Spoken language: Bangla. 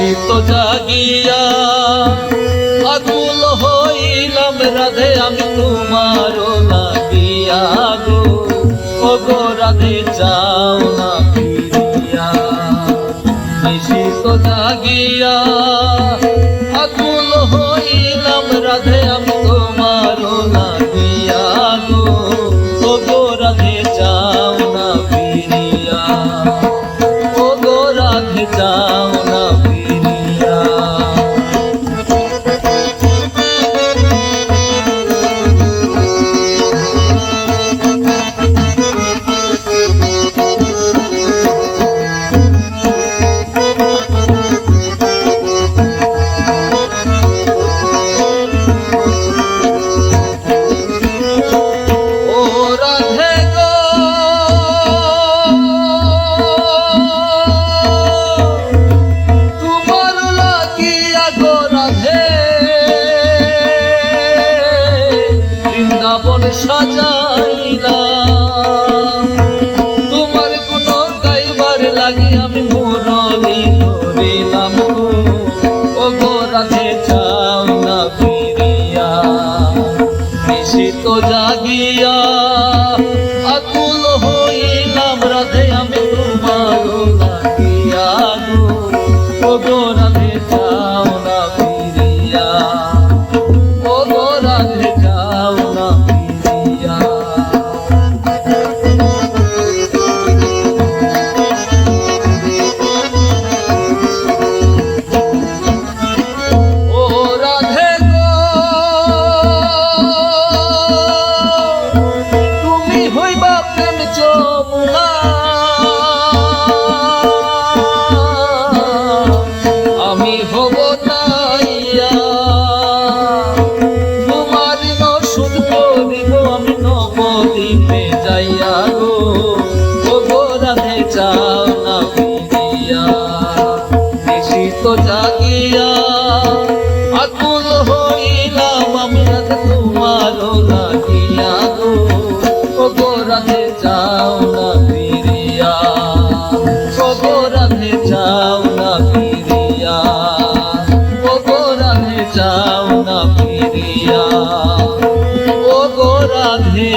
নিশিত জাগিয়া আকুল হইলাম রাধে আমি তোমার লাগিয়া গো, ও গো রাধে চাও না ফিরিয়া। নিশিত জাগিয়া আকুল হইলাম রাধে আমি তোমার লাগিয়া গো, ও গো রাধে চাও না ফিরিয়া, ও গো রাধে চাও না ফিরিয়া। বৃন্দাবন সাজাইলাম তোমার কোন গাইবার লাগি আমি মুরলি ধরিলাম, ও গো রাধে চাও না ফিরিয়া। নিশিত জাগিয়া আকুল হইলাম রাধে আমি তোমার লাগিয়া গো, ও গো রাধে চাও না ফিরিয়া, ও গো রাধে চাও না ফিরিয়া। ও রাধে গো তুমি হইবা প্রেম যমুনা, আমি হব নাইয়া তোমার নসুদ করিব আমি নবদ্বীপে যাইয়া গো, ও গো রাধে চাও না ফিরিয়া। নিশিত জাগিয়া আকুল হইলাম আমি রাধে তোমার লাগিয়া গো, ও গো রাধে চাও না ফিরিয়া, ও গো রাধে চাও না ফিরিয়া, ও গো রাধে চাও না ফিরিয়া, ও গো রাধে।